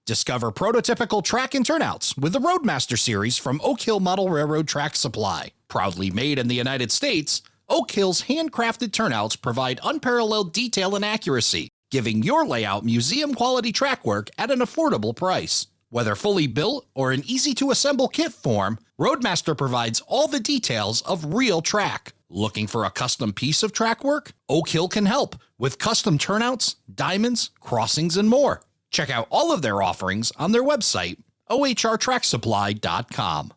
Discover prototypical track and turnouts with the Roadmaster series from Oak Hill Model Railroad Track Supply. Proudly made in the United States, Oak Hill's handcrafted turnouts provide unparalleled detail and accuracy, giving your layout museum-quality track work at an affordable price. Whether fully built or in easy-to-assemble kit form, Roadmaster provides all the details of real track. Looking for a custom piece of track work? Oak Hill can help with custom turnouts, diamonds, crossings, and more. Check out all of their offerings on their website, ohrtracksupply.com.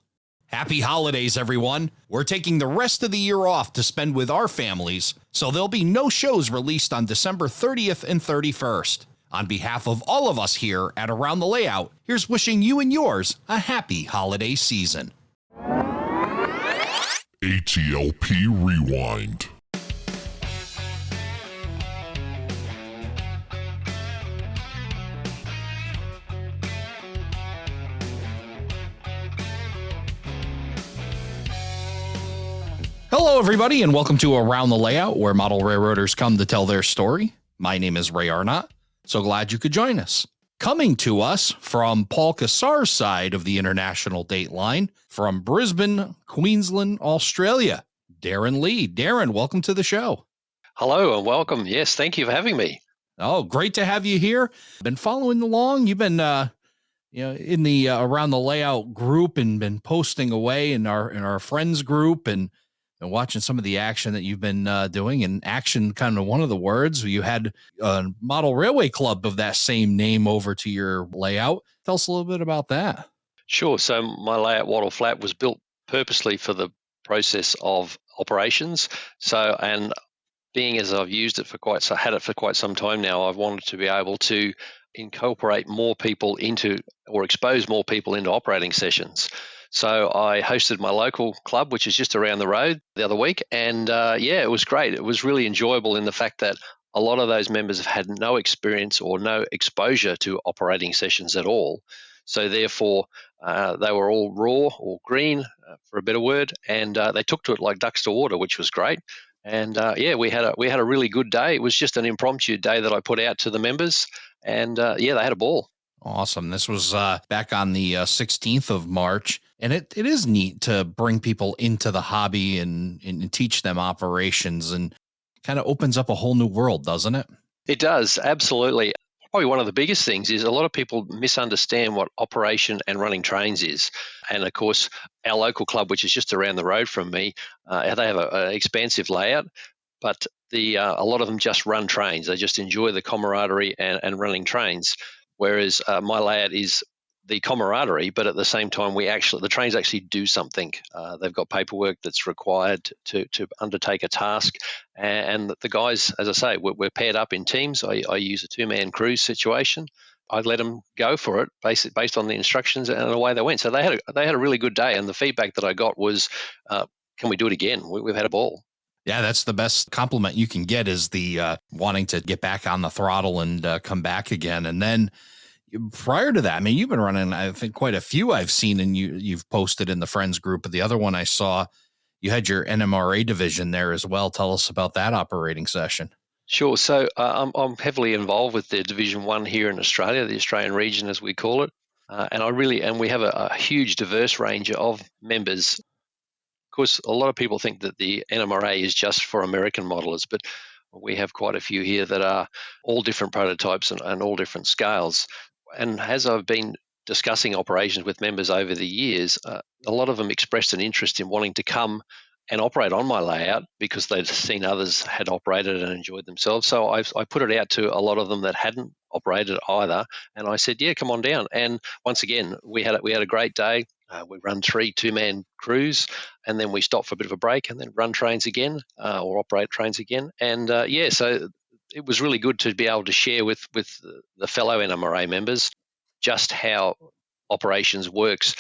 Happy holidays, everyone. We're taking the rest of the year off to spend with our families, so there'll be no shows released on December 30th and 31st. On behalf of all of us here at Around the Layout, here's wishing you and yours a happy holiday season. ATLP Rewind. Hello, everybody, and welcome to Around the Layout, where model railroaders come to tell their story. My name is Ray Arnott. So glad you could join us. Coming to us from Paul Cassar's side of the international date line, from Brisbane, Queensland, Australia, Darren Lee. Darren, welcome to the show. Hello and welcome. Yes, thank you for having me. Oh, great to have you here. Been following along. You've been in the Around the Layout group and been posting away in our friends group and watching some of the action that you've been doing. And action, kind of one of the words. You had a model railway club of that same name over to your layout. Tell us a little bit about that. Sure. So my layout, Wattle Flat, was built purposely for the process of operations. So, and being as I've used it had it for quite some time now, I've wanted to be able to incorporate more people into, or expose more people into operating sessions. So I hosted my local club, which is just around the road, the other week. And it was great. It was really enjoyable in the fact that a lot of those members have had no experience or no exposure to operating sessions at all. So therefore, they were all raw or green, for a better word, and they took to it like ducks to water, which was great. And we had a really good day. It was just an impromptu day that I put out to the members, and they had a ball. Awesome. This was back on the 16th of March. And it is neat to bring people into the hobby and teach them operations, and kind of opens up a whole new world, doesn't it? It does, absolutely. Probably one of the biggest things is a lot of people misunderstand what operation and running trains is. And of course, our local club, which is just around the road from me, they have an expansive layout, but a lot of them just run trains. They just enjoy the camaraderie and running trains. Whereas my layout is the camaraderie, but at the same time, the trains actually do something. They've got paperwork that's required to undertake a task, and the guys, as I say, we're paired up in teams. I use a two-man cruise situation. I let them go for it, based on the instructions, and away they went. So they had a really good day, and the feedback that I got was, "Can we do it again? We've had a ball." Yeah, that's the best compliment you can get, is the wanting to get back on the throttle and come back again. And then prior to that, I mean, you've been running, I think, quite a few I've seen, and you've posted in the friends group. But the other one I saw, you had your NMRA division there as well. Tell us about that operating session. Sure. So I'm heavily involved with the Division 1 here in Australia, the Australian region as we call it. And we have a huge diverse range of members. Of course, a lot of people think that the NMRA is just for American modelers, but we have quite a few here that are all different prototypes and all different scales. And as I've been discussing operations with members over the years, a lot of them expressed an interest in wanting to come and operate on my layout because they'd seen others had operated and enjoyed themselves. So I put it out to a lot of them that hadn't operated either, and I said, "Yeah, come on down." And once again, we had a great day. We run 3 two-man crews, and then we stop for a bit of a break, and then run trains again or operate trains again. And so it was really good to be able to share with the fellow NMRA members just how operations works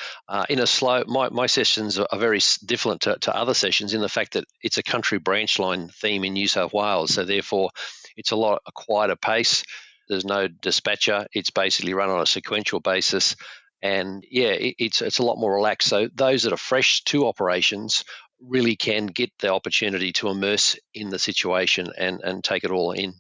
in a slow. My sessions are very different to other sessions in the fact that it's a country branch line theme in New South Wales, so therefore it's a quieter pace. There's no dispatcher. It's basically run on a sequential basis, and it's a lot more relaxed. So those that are fresh to operations really can get the opportunity to immerse in the situation and take it all in.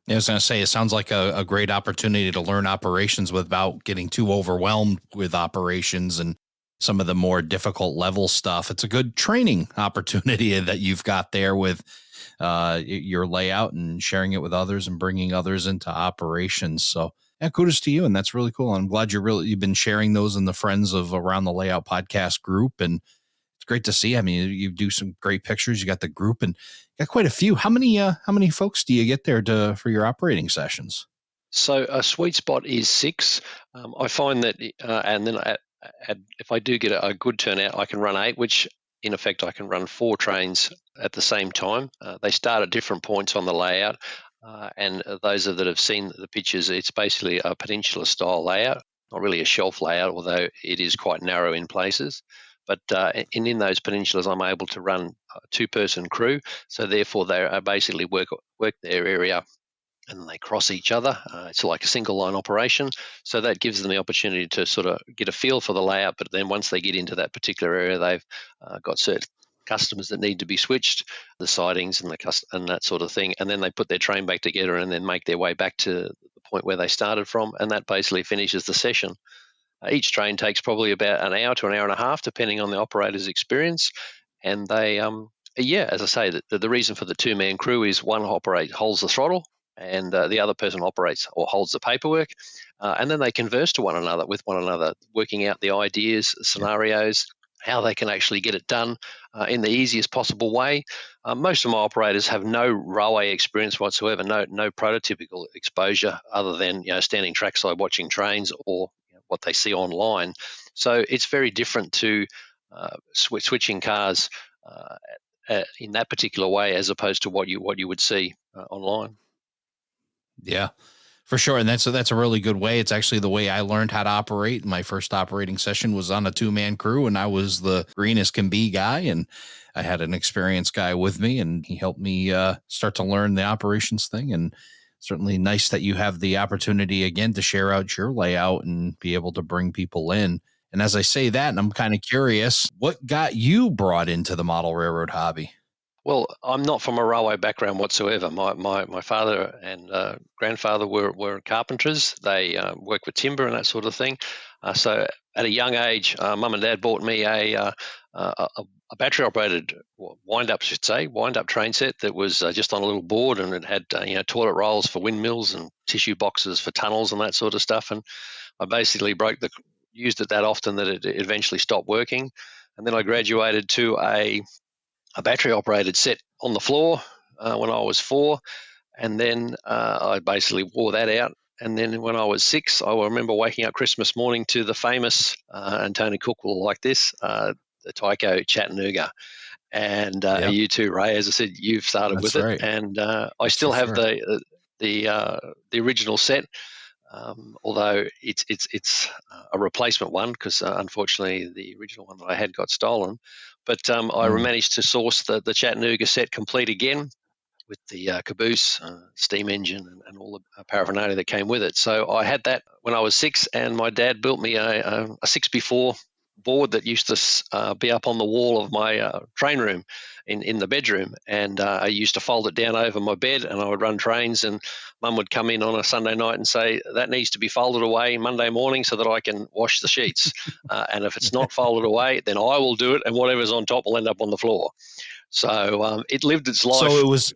Yeah, I was going to say, it sounds like a great opportunity to learn operations without getting too overwhelmed with operations and some of the more difficult level stuff. It's a good training opportunity that you've got there with your layout and sharing it with others and bringing others into operations. So yeah, kudos to you. And that's really cool. I'm glad you've been sharing those in the Friends of Around the Layout podcast group. And it's great to see. I mean, you do some great pictures. You got the group and got quite a few. How many folks do you get there for your operating sessions? So a sweet spot is 6. I find that, and then if I do get a good turnout, I can run 8, which in effect I can run 4 trains at the same time. They start at different points on the layout, and those that have seen the pictures, it's basically a peninsula style layout, not really a shelf layout, although it is quite narrow in places. But in those peninsulas, I'm able to run a 2-person crew, so therefore they basically work their area and they cross each other. It's like a single line operation. So that gives them the opportunity to sort of get a feel for the layout. But then once they get into that particular area, they've got certain customers that need to be switched, the sidings and that sort of thing. And then they put their train back together and then make their way back to the point where they started from. And that basically finishes the session. Each train takes probably about an hour to an hour and a half, depending on the operator's experience. And they, as I say, the reason for the 2-man crew is one holds the throttle, and the other person operates or holds the paperwork, and then they converse with one another, working out the ideas, scenarios, how they can actually get it done in the easiest possible way. Most of my operators have no railway experience whatsoever, no prototypical exposure other than standing trackside watching trains or what they see online. So it's very different to switching cars in that particular way as opposed to what you would see online. Yeah, for sure. And that's a really good way. It's actually the way I learned how to operate. My first operating session was on a 2-man crew, and I was the green as can be guy. And I had an experienced guy with me, and he helped me start to learn the operations thing. And certainly nice that you have the opportunity again to share out your layout and be able to bring people in. And as I say that, and I'm kind of curious, what got you brought into the model railroad hobby? Well, I'm not from a railway background whatsoever. My father and grandfather were carpenters. They worked with timber and that sort of thing. So at a young age, Mum and Dad bought me a battery-operated wind-up train set that was just on a little board, and it had toilet rolls for windmills and tissue boxes for tunnels and that sort of stuff. And I basically used it that often that it eventually stopped working. And then I graduated to a battery operated set on the floor when I was 4, and then I basically wore that out. And then when I was 6, I remember waking up Christmas morning to the famous, and Tony Cook will like this, the Tyco Chattanooga. And you too, Ray, as I said, you've started with right. it, and I still have the original set. Although it's a replacement one because unfortunately the original one that I had got stolen. But I managed to source the Chattanooga set complete again with the caboose, steam engine, and all the paraphernalia that came with it. So I had that when I was 6, and my dad built me a 6x4 board that used to be up on the wall of my train room in the bedroom, and I used to fold it down over my bed, and I would run trains, and Mum would come in on a Sunday night and say, that needs to be folded away Monday morning so that I can wash the sheets. And if it's not folded away, then I will do it, and whatever's on top will end up on the floor. So it lived its life.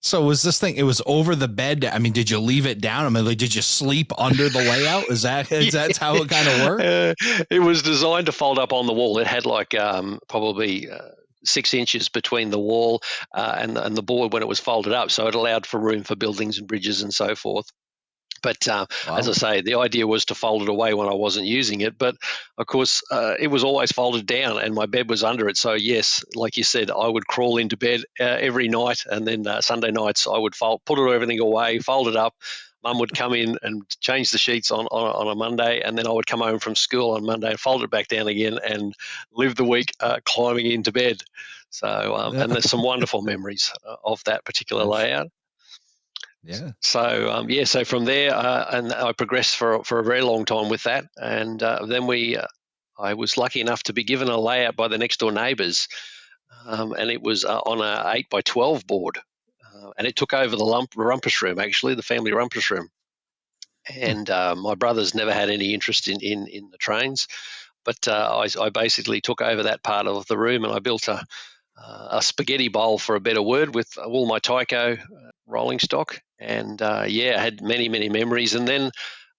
So was this thing, it was over the bed? I mean, did you leave it down? I mean, like, did you sleep under the layout? Is that how it kind of worked? It was designed to fold up on the wall. It had like probably 6 inches between the wall and the board when it was folded up. So it allowed for room for buildings and bridges and so forth. But as I say, the idea was to fold it away when I wasn't using it. But, of course, it was always folded down and my bed was under it. So, yes, like you said, I would crawl into bed every night, and then Sunday nights I would put everything away, fold it up. Mum would come in and change the sheets on a Monday, and then I would come home from school on Monday and fold it back down again and live the week climbing into bed. So, and there's some wonderful memories of that particular layout. Yeah. So so from there, and I progressed for a very long time with that, and then I was lucky enough to be given a layout by the next door neighbours, and it was on a 8x12 board. and it took over the rumpus room, actually, the family rumpus room. And my brothers never had any interest in the trains, but I basically took over that part of the room, and I built a spaghetti bowl, for a better word, with all my Tyco rolling stock. And I had many, many memories. And then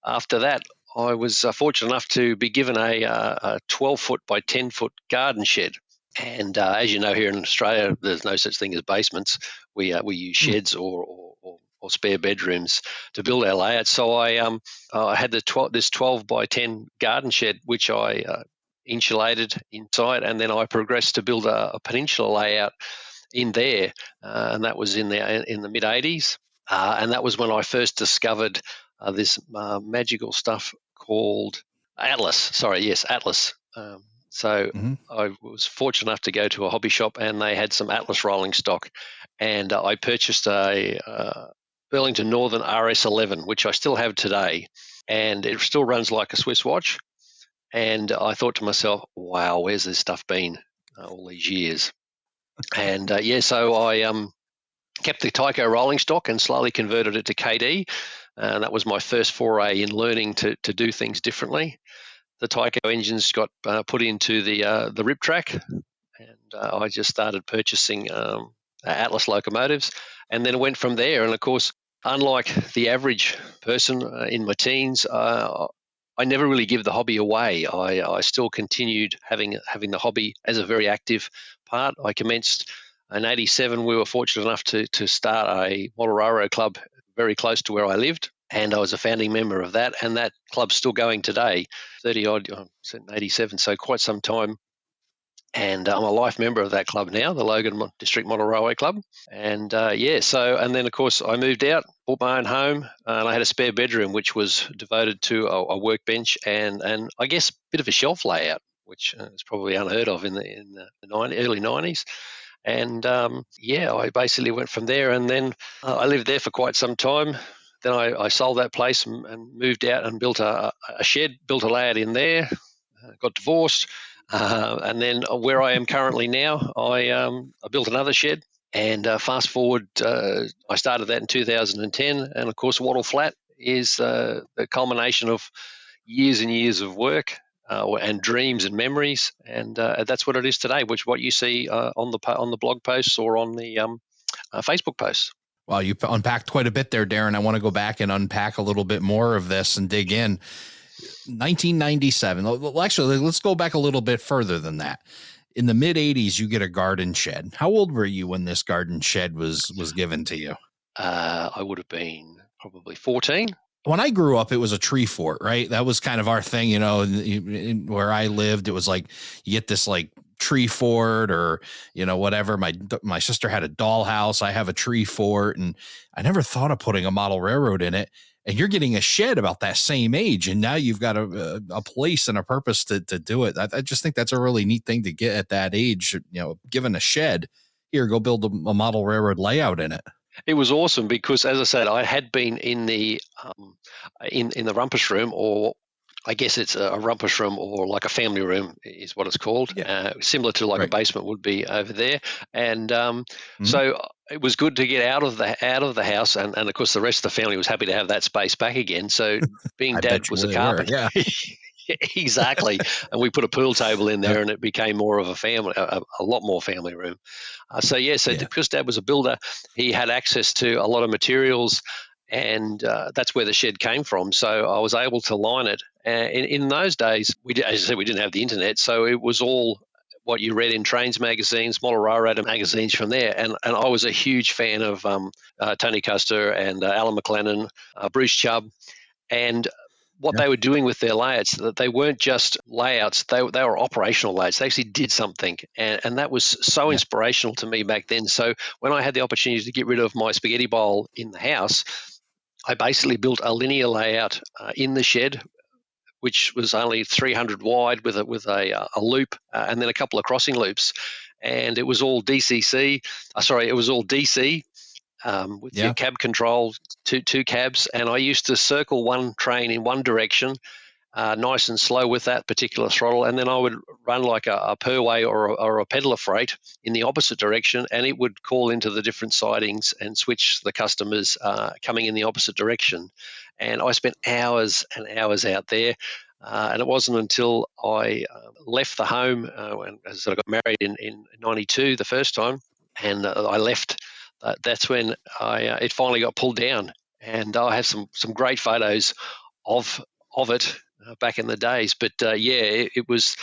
after that, I was fortunate enough to be given a 12-foot by 10-foot garden shed. And as you know, here in Australia, there's no such thing as basements. We use sheds or spare bedrooms to build our layout. So I had this 12 by 10 garden shed, which I insulated inside, and then I progressed to build a peninsula layout in there, and that was in the mid 80s, and that was when I first discovered this magical stuff called Atlas. Sorry, yes, Atlas. So I was fortunate enough to go to a hobby shop, and they had some Atlas rolling stock, and I purchased a Burlington Northern RS11, which I still have today, and it still runs like a Swiss watch. And I thought to myself, wow, where's this stuff been all these years? And so I kept the Tyco rolling stock and slowly converted it to KD. And that was my first foray in learning to do things differently. The Tyco engines got put into the rip track, and I just started purchasing Atlas locomotives, and then it went from there. And of course, unlike the average person in my teens, I never really give the hobby away. I still continued having the hobby as a very active part. I commenced in '87. We were fortunate enough to start a model railroad club very close to where I lived, and I was a founding member of that. And that club's still going today, 30-odd, in '87, so quite some time. And I'm a life member of that club now, the Logan District Model Railway Club. And and then of course I moved out, bought my own home, and I had a spare bedroom which was devoted to a workbench and I guess a bit of a shelf layout, which is probably unheard of in the early 90s. And I basically went from there, and then I lived there for quite some time. Then I sold that place and moved out and built a shed, built a layout in there, got divorced. And then where I am currently now, I built another shed, and fast forward, I started that in 2010, and of course Wattle Flat is the culmination of years and years of work and dreams and memories, and that's what it is today, which what you see on the blog posts or on the Facebook posts. Well, you unpacked quite a bit there, Darren. I want to go back and unpack a little bit more of this and dig in. 1997. Well, actually, let's go back a little bit further than that. In the mid 80s, you get a garden shed. How old were you when this garden shed was given to you? I would have been probably 14. When I grew up, it was a tree fort, right? That was kind of our thing, where I lived. It was like you get this like tree fort or, whatever. My sister had a dollhouse. I have a tree fort, and I never thought of putting a model railroad in it. And you're getting a shed about that same age, and now you've got a place and a purpose to do it. I just think that's a really neat thing to get at that age. Given a shed, here, go build a model railroad layout in it. It was awesome because, as I said, I had been in the in the rumpus room, or I guess it's a rumpus room or like a family room is what it's called, similar to like a basement would be over there. And so it was good to get out of the house, and of course the rest of the family was happy to have that space back again. So being Dad was a carpenter. Exactly. And we put a pool table in there, and it became more of a family, a lot more family room. Because Dad was a builder, he had access to a lot of materials, and that's where the shed came from. So I was able to line it. In those days, as I said, we didn't have the internet, so it was all what you read in Trains magazines, Model Railroad magazines from there. And I was a huge fan of Tony Custer and Alan McLennan, Bruce Chubb, and what they were doing with their layouts, that they weren't just layouts, they were operational layouts. They actually did something, and that was so inspirational to me back then. So when I had the opportunity to get rid of my spaghetti bowl in the house, I basically built a linear layout in the shed, which was only 300 wide with a loop and then a couple of crossing loops. And it was all DCC. It was all DC with your cab control, two cabs. And I used to circle one train in one direction nice and slow with that particular throttle, and then I would run like a perway or a peddler freight in the opposite direction, and it would call into the different sidings and switch the customers coming in the opposite direction. And I spent hours and hours out there. And it wasn't until I left the home, as I got married in 92 the first time, and I left. That's when it finally got pulled down. And I have some great photos of it back in the days. But it was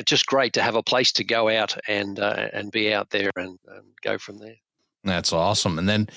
just great to have a place to go out and be out there and go from there. That's awesome. And then,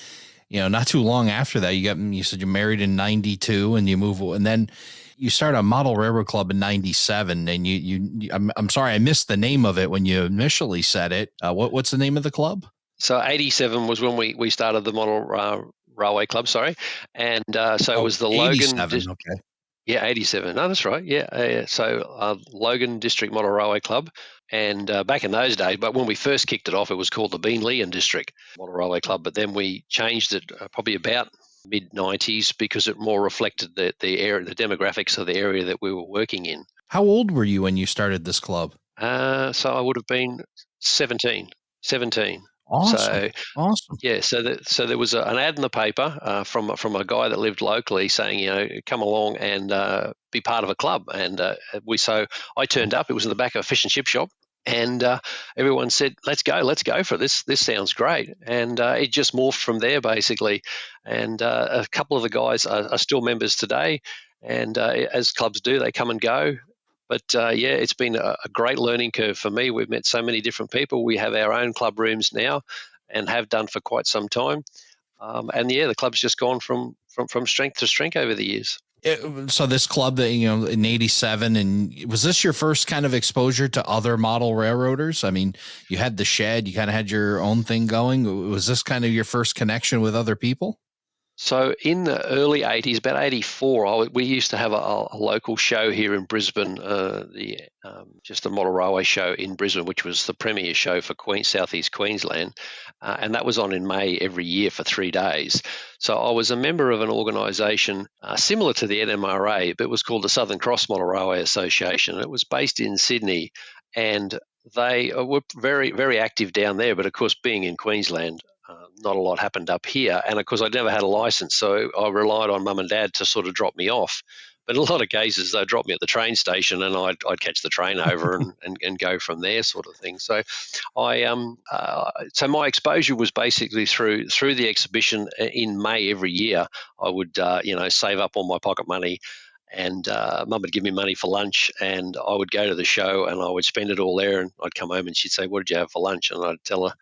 not too long after that, you said you're married in 92 and you move, and then you start a model railroad club in 97, and I'm sorry, I missed the name of it when you initially said it. What's the name of the club? So 87 was when we started the model railway club. Sorry. And it was the 87, Logan. Okay. Yeah, 87. No, that's right. Yeah. So Logan District Model Railway Club. And back in those days, but when we first kicked it off, it was called the Beenleyan District Model Railway Club. But then we changed it probably about mid-90s because it more reflected the area, the demographics of the area that we were working in. How old were you when you started this club? So I would have been 17. Awesome. Awesome. Yeah, so there was an ad in the paper from a guy that lived locally saying, come along and be part of a club. And I turned up. It was in the back of a fish and chip shop, and everyone said, "Let's go for this. This sounds great." And it just morphed from there basically. And a couple of the guys are still members today, and as clubs do, they come and go. But it's been a great learning curve for me. We've met so many different people. We have our own club rooms now and have done for quite some time. The club's just gone from strength to strength over the years. So this club that, in 87, and was this your first kind of exposure to other model railroaders? I mean, you had the shed, you kind of had your own thing going. Was this kind of your first connection with other people? So in the early 80s, about 84, we used to have a local show here in Brisbane, just the Model Railway show in Brisbane, which was the premier show for Southeast Queensland. And that was on in May every year for 3 days. So I was a member of an organisation similar to the NMRA, but it was called the Southern Cross Model Railway Association. It was based in Sydney, and they were very, very active down there. But of course, being in Queensland, not a lot happened up here. And of course, I'd never had a license, so I relied on mum and dad to sort of drop me off. But in a lot of cases, they'd drop me at the train station, and I'd catch the train over and go from there, sort of thing. So so my exposure was basically through the exhibition in May every year. I would save up all my pocket money, and mum would give me money for lunch, and I would go to the show and I would spend it all there. And I'd come home and she'd say, "What did you have for lunch?" And I'd tell her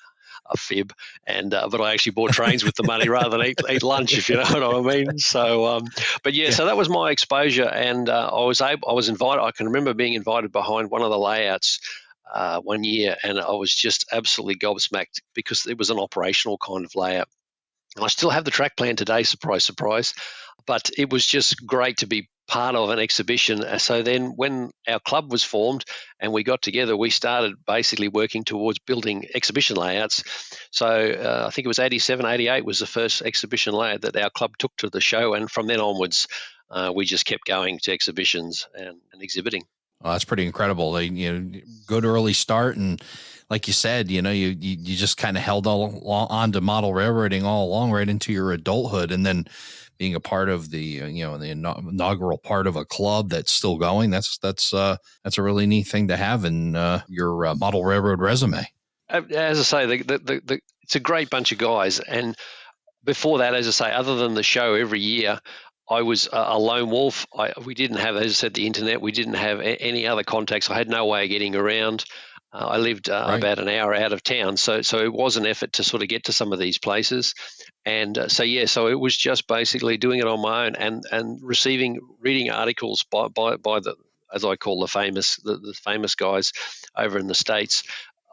a fib, and but I actually bought trains with the money rather than eat lunch, if you know what I mean. So, so that was my exposure, and I was invited. I can remember being invited behind one of the layouts one year, and I was just absolutely gobsmacked because it was an operational kind of layout. And I still have the track plan today, surprise, surprise. But it was just great to be part of an exhibition. So then when our club was formed and we got together, we started basically working towards building exhibition layouts. So I think it was 87, 88 was the first exhibition layout that our club took to the show. And from then onwards, we just kept going to exhibitions and exhibiting. Well, that's pretty incredible. Good early start. And like you said, you just kind of held on to model railroading all along right into your adulthood. And then being a part of the, the inaugural part of a club that's still going, that's a really neat thing to have in your model railroad resume. As I say, it's a great bunch of guys. And before that, as I say, other than the show every year, I was a lone wolf. We didn't have, as I said, the internet. We didn't have any other contacts. I had no way of getting around. I lived about an hour out of town, so it was an effort to sort of get to some of these places. And so it was just basically doing it on my own and reading articles by the, as I call the famous guys over in the States.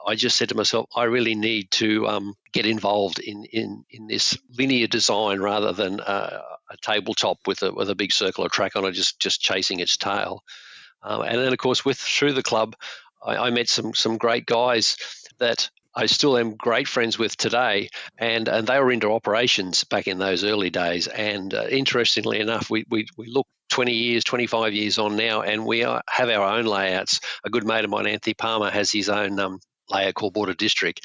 I just said to myself, I really need to get involved in this linear design rather than a tabletop with a big circle of track on it, just chasing its tail. And then, of course, through the club, I met some great guys that I still am great friends with today, and they were into operations back in those early days. And interestingly enough, we look 20 years, 25 years on now, and we have our own layouts. A good mate of mine, Anthony Palmer, has his own layout called Border District.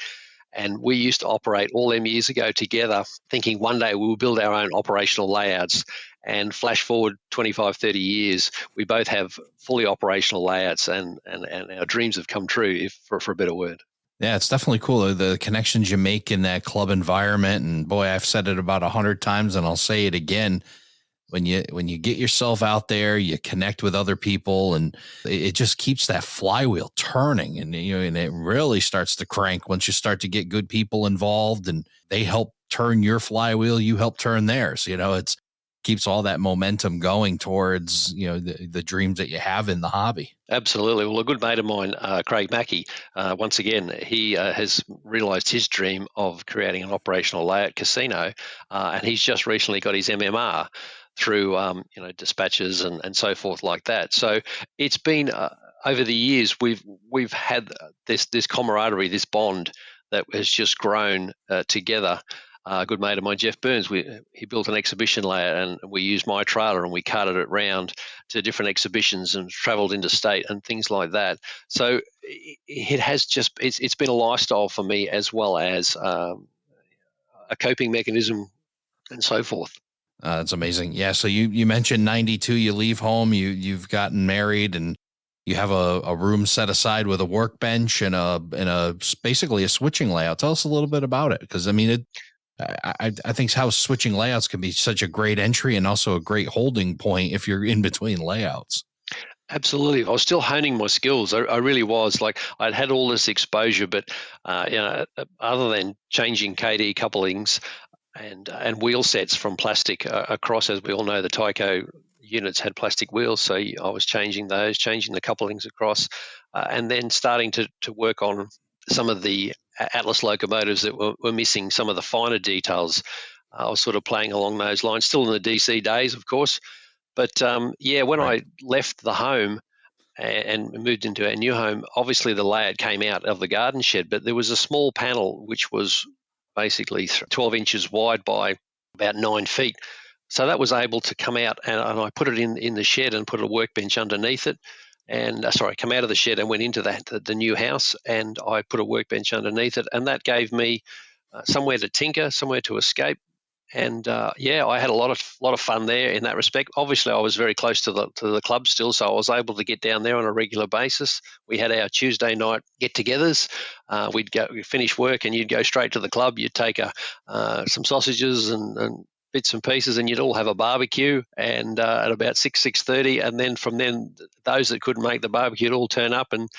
And we used to operate all them years ago together, thinking one day we will build our own operational layouts. And flash forward 25, 30 years, we both have fully operational layouts, and our dreams have come true, for a better word. Yeah, it's definitely cool. The connections you make in that club environment. And boy, I've said it about 100 times and I'll say it again. When you get yourself out there, you connect with other people, and it just keeps that flywheel turning. And and it really starts to crank once you start to get good people involved, and they help turn your flywheel, you help turn theirs. It's keeps all that momentum going towards the dreams that you have in the hobby. Absolutely. Well, a good mate of mine, Craig Mackey, once again, he has realised his dream of creating an operational layout casino, and he's just recently got his MMR through dispatches and so forth like that. So it's been over the years we've had this camaraderie, this bond that has just grown together. A good mate of mine, Jeff Burns, he built an exhibition layout, and we used my trailer and we carted it round to different exhibitions and travelled interstate and things like that. So it has just it's been a lifestyle for me, as well as a coping mechanism and so forth. That's amazing. Yeah. So you mentioned 92, you leave home, you've gotten married, and you have a room set aside with a workbench and a basically a switching layout. Tell us a little bit about it. Because I think how switching layouts can be such a great entry and also a great holding point if you're in between layouts. Absolutely. I was still honing my skills. I really was. Like, I'd had all this exposure, but other than changing KD couplings and wheel sets from plastic across, as we all know, the Tyco units had plastic wheels, so I was changing those, changing the couplings across, and then starting to work on some of the Atlas locomotives that were missing some of the finer details. I was sort of playing along those lines, still in the DC days, of course. But when Right. I left the home and moved into our new home, obviously the layout came out of the garden shed, but there was a small panel which was basically 12 inches wide by about 9 feet. So that was able to come out, and I put it in the shed and put a workbench underneath it. And come out of the shed and went into the new house, and I put a workbench underneath it, and that gave me somewhere to tinker, somewhere to escape. And I had a lot of fun there in that respect. Obviously, I was very close to the club still, so I was able to get down there on a regular basis. We had our Tuesday night get-togethers. We'd finish work, and you'd go straight to the club. You'd take some sausages and bits and pieces, and you'd all have a barbecue. And at about 6:30, and then from then, those that couldn't make the barbecue would all turn up, and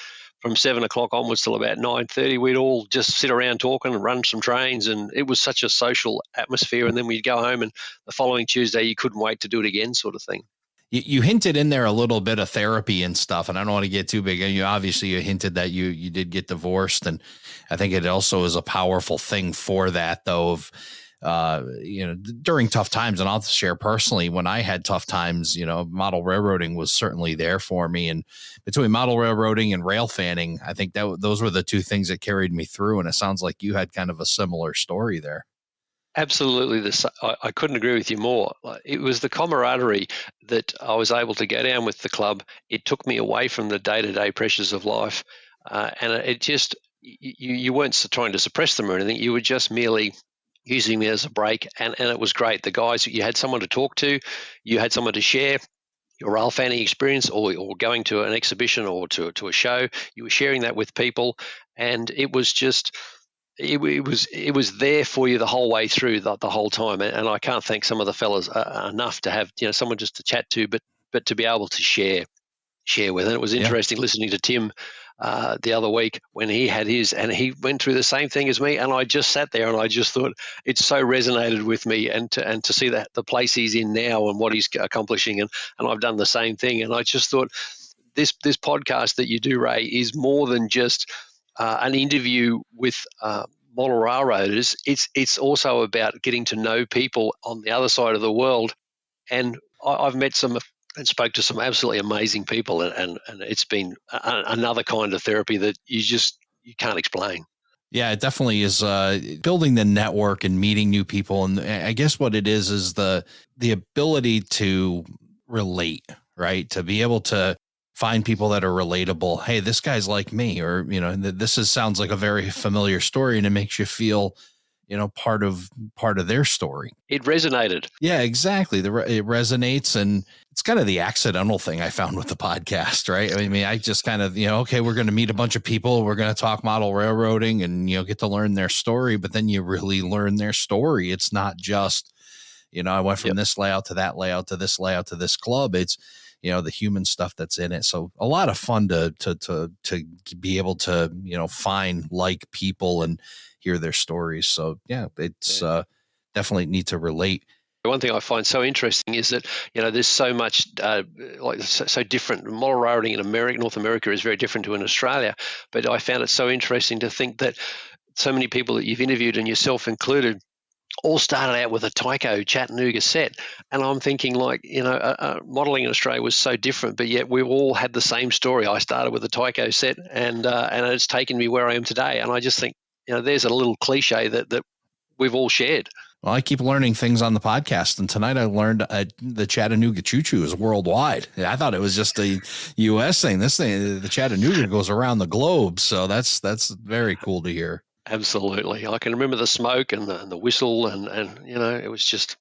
from 7 o'clock onwards till about 9:30, we'd all just sit around talking and run some trains, and it was such a social atmosphere. And then we'd go home, and the following Tuesday, you couldn't wait to do it again, sort of thing. You hinted in there a little bit of therapy and stuff, and I don't want to get too big. You hinted that you did get divorced, and I think it also is a powerful thing for that, though, of during tough times. And I'll share personally, when I had tough times, model railroading was certainly there for me. And between model railroading and rail fanning, I think that those were the two things that carried me through. And it sounds like you had kind of a similar story there. Absolutely. I couldn't agree with you more. It was the camaraderie that I was able to go down with the club. It took me away from the day-to-day pressures of life. And it just, you weren't trying to suppress them or anything. You were just merely using me as a break. And it was great. The guys, you had someone to talk to. You had someone to share your rail fanning experience, or going to an exhibition or to a show. You were sharing that with people. And it was just... It was there for you the whole way through the whole time, and I can't thank some of the fellas enough to have someone just to chat to, but to be able to share with. And it was interesting listening to Tim the other week when he had his, and he went through the same thing as me, and I just sat there and I just thought it so resonated with me, and to see that the place he's in now and what he's accomplishing, and I've done the same thing, and I just thought this podcast that you do, Ray, is more than just an interview with model railroaders. It's also about getting to know people on the other side of the world. And I've met some and spoke to some absolutely amazing people, and it's been another kind of therapy that you can't explain. Yeah, it definitely is building the network and meeting new people. And I guess what it is the ability to relate, right? To be able to find people that are relatable. Hey, this guy's like me, or, sounds like a very familiar story, and it makes you feel, part of their story. It resonated. Yeah, exactly. It resonates, and it's kind of the accidental thing I found with the podcast, right? I mean, I just kind of, okay, we're going to meet a bunch of people. We're going to talk model railroading and, get to learn their story, but then you really learn their story. It's not just, I went from this layout to that layout to this layout to this club. It's, the human stuff that's in it. So a lot of fun to be able to, find like people and hear their stories. So yeah, it's definitely need to relate. One thing I find so interesting is that, there's so much so different. Model railroading in North America is very different to in Australia. But I found it so interesting to think that so many people that you've interviewed, and yourself included, all started out with a Tyco Chattanooga set. And I'm thinking, modeling in Australia was so different, but yet we all had the same story. I started with a Tyco set, and it's taken me where I am today. And I just think, there's a little cliche that we've all shared. Well, I keep learning things on the podcast, and tonight I learned the Chattanooga Choo-Choo is worldwide. I thought it was just a U.S. thing. This thing, the Chattanooga, goes around the globe, so that's very cool to hear. Absolutely, I can remember the smoke and the whistle, and it was just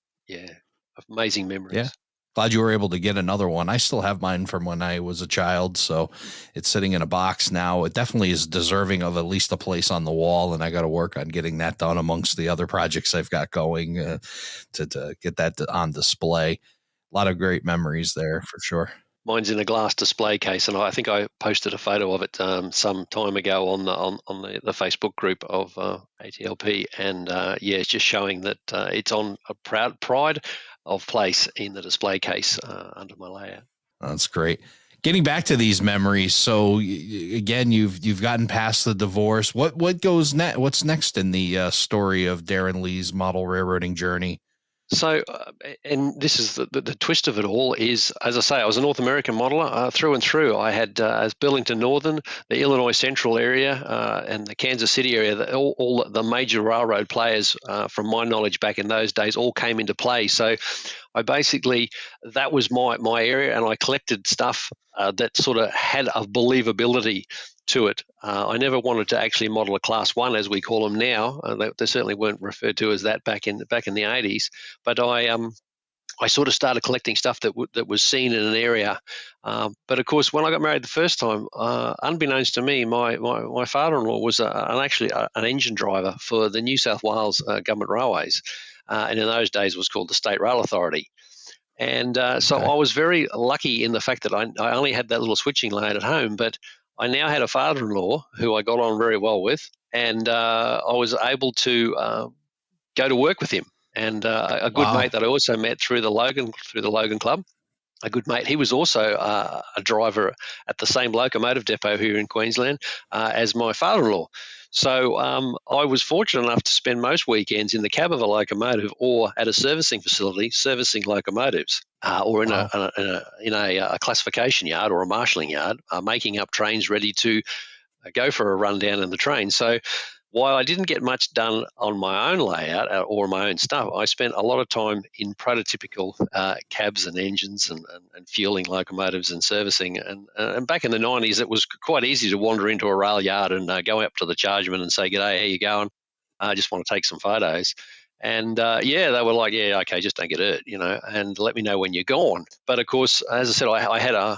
amazing memories. Yeah. Glad you were able to get another one. I still have mine from when I was a child, so it's sitting in a box now. It definitely is deserving of at least a place on the wall, and I got to work on getting that done amongst the other projects I've got going to get that on display. A lot of great memories there for sure. Mine's in a glass display case, and I think I posted a photo of it some time ago on the Facebook group of ATLP, and it's just showing that it's on a pride of place in the display case under my layout. That's great. Getting back to these memories, so again, you've gotten past the divorce. What goes next? What's next in the story of Darren Lee's model railroading journey? So, and this is the twist of it all is, as I say, I was a North American modeler through and through. I had as Burlington Northern, the Illinois Central area, and the Kansas City area. All the major railroad players, from my knowledge back in those days, all came into play. So, I basically, that was my area, and I collected stuff that sort of had a believability to it. I never wanted to actually model a Class 1, as we call them now. They certainly weren't referred to as that back in the 80s. But I sort of started collecting stuff that was seen in an area. But of course, when I got married the first time, unbeknownst to me, my father-in-law was actually an engine driver for the New South Wales Government Railways, and in those days was called the State Rail Authority. And so I was very lucky in the fact that I only had that little switching layout at home, but I now had a father-in-law who I got on very well with, and I was able to go to work with him. And a good mate that I also met through the Logan Club, a good mate. He was also a driver at the same locomotive depot here in Queensland as my father-in-law. So I was fortunate enough to spend most weekends in the cab of a locomotive or at a servicing facility servicing locomotives, or in a classification yard or a marshalling yard, making up trains ready to go for a rundown in the train. So while I didn't get much done on my own layout or my own stuff, I spent a lot of time in prototypical cabs and engines and fueling locomotives and servicing. And back in the 90s, it was quite easy to wander into a rail yard and go up to the chargeman and say, "G'day, how you going? I just want to take some photos." And they were like, "Yeah, okay, just don't get hurt, and let me know when you're gone." But of course, as I said, I had a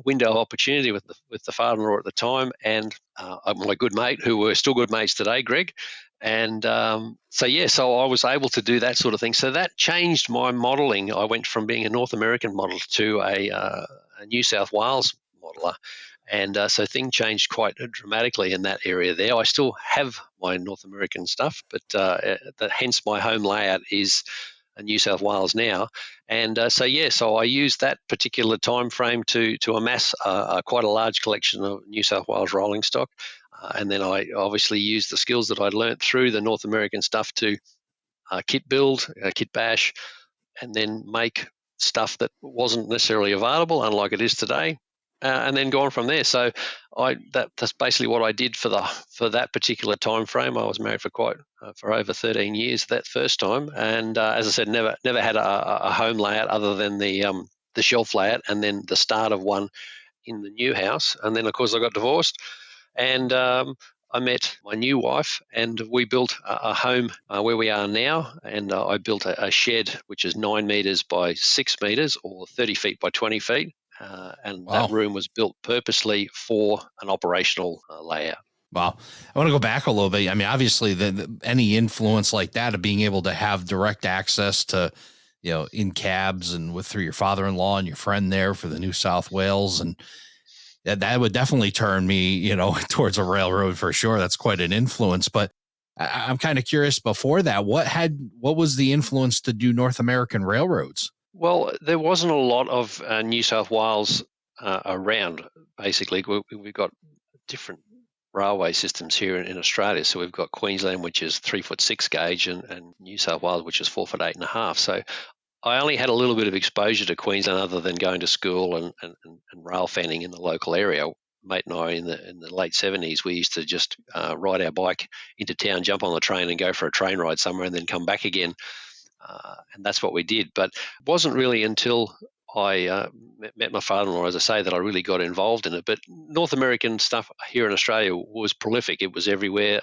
window of opportunity with the father-in-law at the time, and my good mate, who were still good mates today, Greg. And so I was able to do that sort of thing. So that changed my modelling. I went from being a North American modeler to a New South Wales modeler. And so things changed quite dramatically in that area there. I still have my North American stuff, but hence my home layout is New South Wales now. And so I used that particular time frame to amass quite a large collection of New South Wales rolling stock. And then I obviously used the skills that I'd learnt through the North American stuff to kit build, kit bash, and then make stuff that wasn't necessarily available, unlike it is today. and then gone from there. So that's basically what I did for that particular time frame. I was married for over 13 years that first time, and as I said, never had a home layout other than the shelf layout, and then the start of one in the new house. And then of course I got divorced, and I met my new wife, and we built a home where we are now. And I built a shed which is 9 meters by 6 meters, or 30 feet by 20 feet. And that Wow. room was built purposely for an operational layout. Wow. I want to go back a little bit. I mean, obviously, any influence like that of being able to have direct access to, in cabs and through your father-in-law and your friend there for the New South Wales, and that would definitely turn me, towards a railroad for sure. That's quite an influence. But I'm kind of curious, before that, what was the influence to do North American railroads? Well, there wasn't a lot of New South Wales around. Basically, we've got different railway systems here in Australia. So we've got Queensland, which is 3'6" gauge, and New South Wales, which is 4'8.5". So I only had a little bit of exposure to Queensland, other than going to school and rail fanning in the local area. Mate and I, in the late 70s, we used to just ride our bike into town, jump on the train, and go for a train ride somewhere, and then come back again. And that's what we did. But it wasn't really until I met my father-in-law, as I say, that I really got involved in it. But North American stuff here in Australia was prolific. It was everywhere.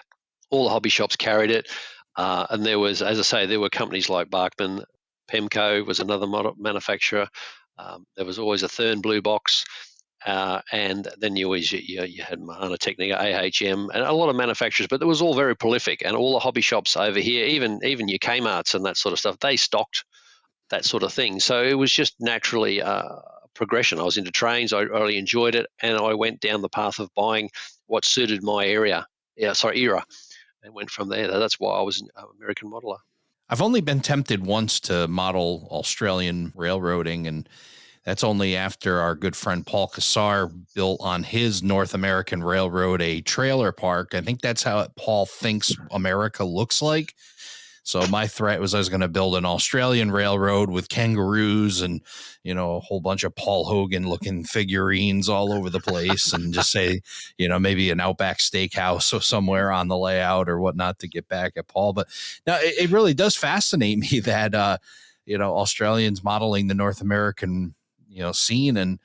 All the hobby shops carried it. And there was, as I say, there were companies like Barkman. Pemco was another manufacturer. There was always a Thurn Blue Box. And then you had Mahana Technica, AHM, and a lot of manufacturers, but it was all very prolific. And all the hobby shops over here, even your Kmarts and that sort of stuff, they stocked that sort of thing. So it was just naturally progression. I was into trains. I really enjoyed it, and I went down the path of buying what suited my era, and went from there. That's why I was an American modeler. I've only been tempted once to model Australian railroading, and that's only after our good friend Paul Cassar built on his North American railroad a trailer park. I think that's how Paul thinks America looks like. So my threat was I was going to build an Australian railroad with kangaroos and, a whole bunch of Paul Hogan looking figurines all over the place, and just say, maybe an Outback Steakhouse or somewhere on the layout or whatnot to get back at Paul. But now it really does fascinate me that, Australians modeling the North American, scene. And,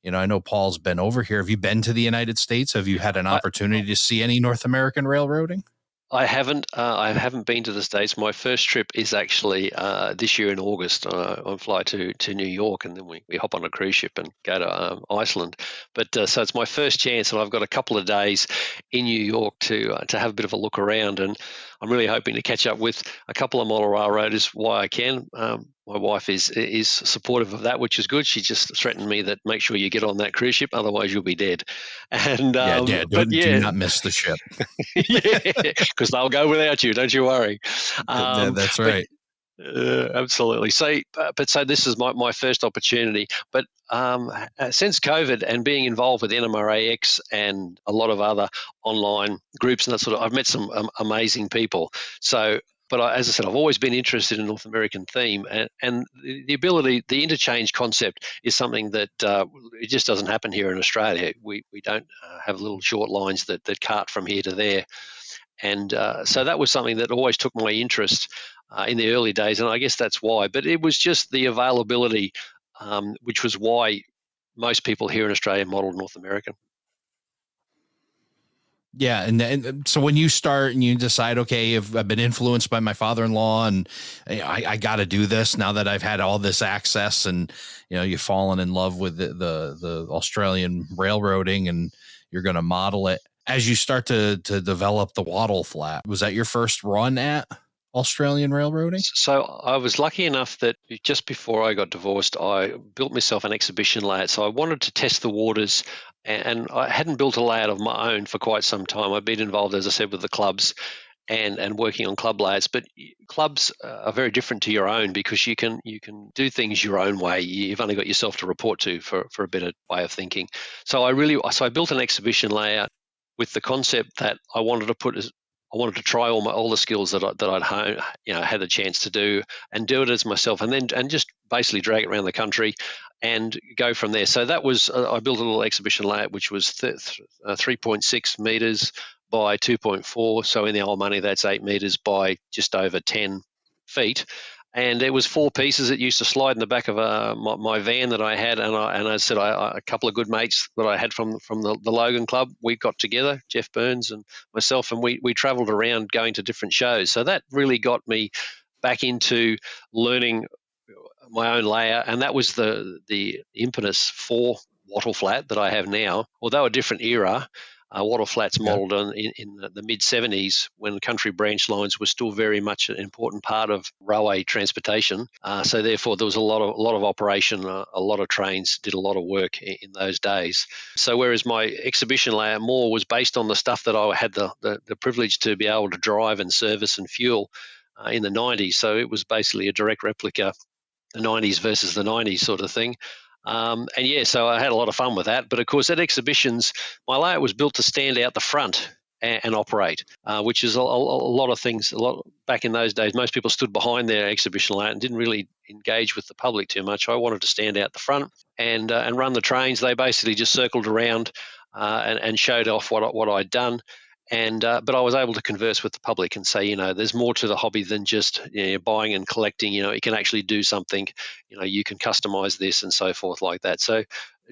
I know Paul's been over here. Have you been to the United States? Have you had an opportunity to see any North American railroading? I haven't. I haven't been to the States. My first trip is actually this year in August. I fly to New York, and then we hop on a cruise ship and go to Iceland. But so it's my first chance, and I've got a couple of days in New York to have a bit of a look around. And I'm really hoping to catch up with a couple of model railroaders while I can. My wife is supportive of that, which is good. She just threatened me that make sure you get on that cruise ship, otherwise you'll be dead. And do not miss the ship. Yeah, because they'll go without you. Don't you worry. That's right. Absolutely. So, so this is my first opportunity. But since COVID and being involved with NMRAX and a lot of other online groups and that sort of, I've met some amazing people. So, but as I said, I've always been interested in North American theme, and the ability, the interchange concept is something that it just doesn't happen here in Australia. We don't have little short lines that cart from here to there. And so that was something that always took my interest in the early days, and I guess that's why. But it was just the availability, which was why most people here in Australia modeled North American. Yeah. And so when you start and you decide, okay, I've been influenced by my father-in-law and I got to do this now that I've had all this access, and, you've fallen in love with the Australian railroading and you're going to model it. As you start to develop the Wattle Flat, was that your first run at Australian railroading? So I was lucky enough that just before I got divorced, I built myself an exhibition layout. So I wanted to test the waters, and I hadn't built a layout of my own for quite some time. I've been involved, as I said, with the clubs and working on club layouts. But clubs are very different to your own, because you can do things your own way. You've only got yourself to report to for a better way of thinking. So I built an exhibition layout with the concept that I wanted to try all the skills that I'd had the chance to do, and do it as myself, and just basically drag it around the country and go from there. So that was, I built a little exhibition layout, which was 3.6 meters by 2.4. So in the old money, that's 8 meters by just over 10 feet. And it was 4 pieces that used to slide in the back of my van that I had. And I said, a couple of good mates that I had from the Logan Club, we got together, Jeff Burns and myself, and we traveled around going to different shows. So that really got me back into learning my own layout, and that was the impetus for Wattle Flat that I have now. Although a different era, Wattle Flat's modelled in the mid-70s when country branch lines were still very much an important part of railway transportation. So therefore, there was a lot of operation, a lot of trains, did a lot of work in those days. So whereas my exhibition layout more was based on the stuff that I had the privilege to be able to drive and service and fuel in the 90s. So it was basically a direct replica, the 90s versus the 90s sort of thing. So I had a lot of fun with that. But of course, at exhibitions, my layout was built to stand out the front and operate, which is a lot of things. Back in those days, most people stood behind their exhibition layout and didn't really engage with the public too much. I wanted to stand out the front and run the trains. They basically just circled around and showed off what I'd done. But I was able to converse with the public and say, there's more to the hobby than just buying and collecting. You can actually do something. You can customize this and so forth like that. So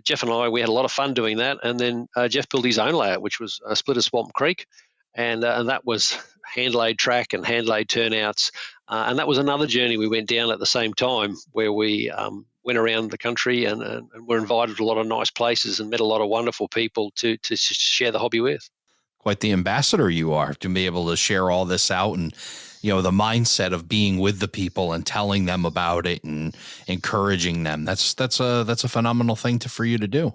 Jeff and I, we had a lot of fun doing that. And then Jeff built his own layout, which was a Splitter Swamp Creek, and that was hand-laid track and hand-laid turnouts. And that was another journey we went down at the same time, where we went around the country and were invited to a lot of nice places and met a lot of wonderful people to share the hobby with. Quite the ambassador you are to be able to share all this out, and the mindset of being with the people and telling them about it and encouraging them. That's a phenomenal thing for you to do.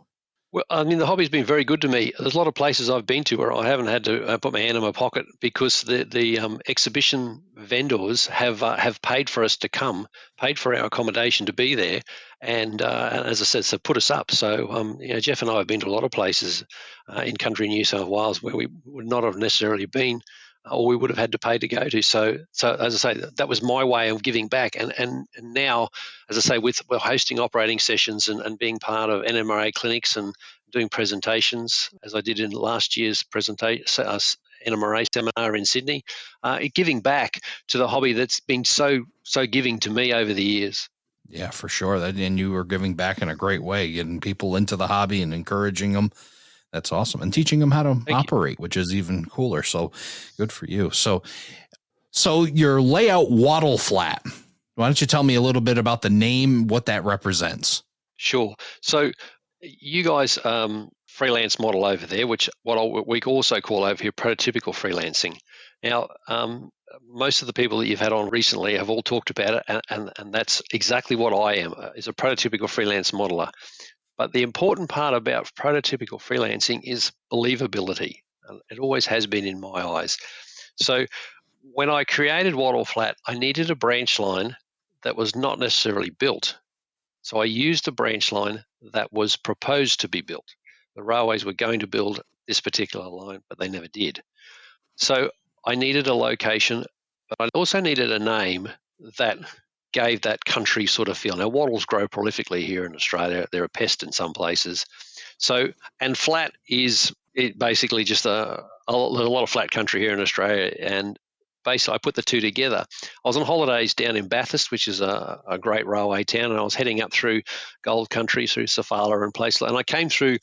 Well, I mean, the hobby's been very good to me. There's a lot of places I've been to where I haven't had to put my hand in my pocket because the exhibition vendors have paid for us to come, paid for our accommodation to be there, and as I said, so put us up. So Jeff and I have been to a lot of places in country New South Wales where we would not have necessarily been, or we would have had to pay to go to. So as I say, that was my way of giving back. And now, as I say, we're hosting operating sessions and being part of NMRA clinics and doing presentations, as I did in last year's NMRA seminar in Sydney, giving back to the hobby that's been so giving to me over the years. Yeah, for sure. And you were giving back in a great way, getting people into the hobby and encouraging them. That's awesome. And teaching them how to operate, which is even cooler. So good for you. So your layout, Wattle Flat. Why don't you tell me a little bit about the name, what that represents? Sure. So you guys freelance model over there, which we also call over here prototypical freelancing. Now, most of the people that you've had on recently have all talked about it, and that's exactly what I am, is a prototypical freelance modeler. But the important part about prototypical freelancing is believability. It always has been in my eyes. So when I created Wattle Flat, I needed a branch line that was not necessarily built. So I used a branch line that was proposed to be built. The railways were going to build this particular line, but they never did. So I needed a location, but I also needed a name that gave that country sort of feel. Now, wattles grow prolifically here in Australia. They're a pest in some places. So, and flat is basically just there's a lot of flat country here in Australia. And basically, I put the two together. I was on holidays down in Bathurst, which is a great railway town, and I was heading up through Gold Country, through Sofala and places. And I came through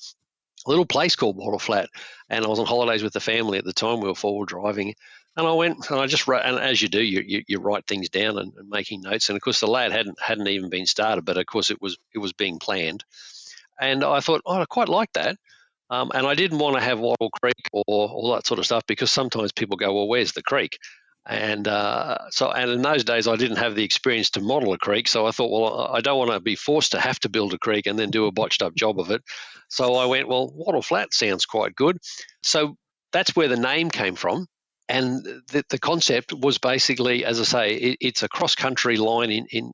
a little place called Wattle Flat, and I was on holidays with the family at the time. We were forward driving. And I went and I just wrote, and as you do, you write things down and making notes. And of course, the layout hadn't even been started, but of course, it was being planned. And I thought, I quite like that. And I didn't want to have Wattle Creek or all that sort of stuff because sometimes people go, well, where's the creek? And and in those days, I didn't have the experience to model a creek. So I thought, well, I don't want to be forced to have to build a creek and then do a botched up job of it. So I went, well, Wattle Flat sounds quite good. So that's where the name came from. And the concept was basically, as I say, it's a cross-country line in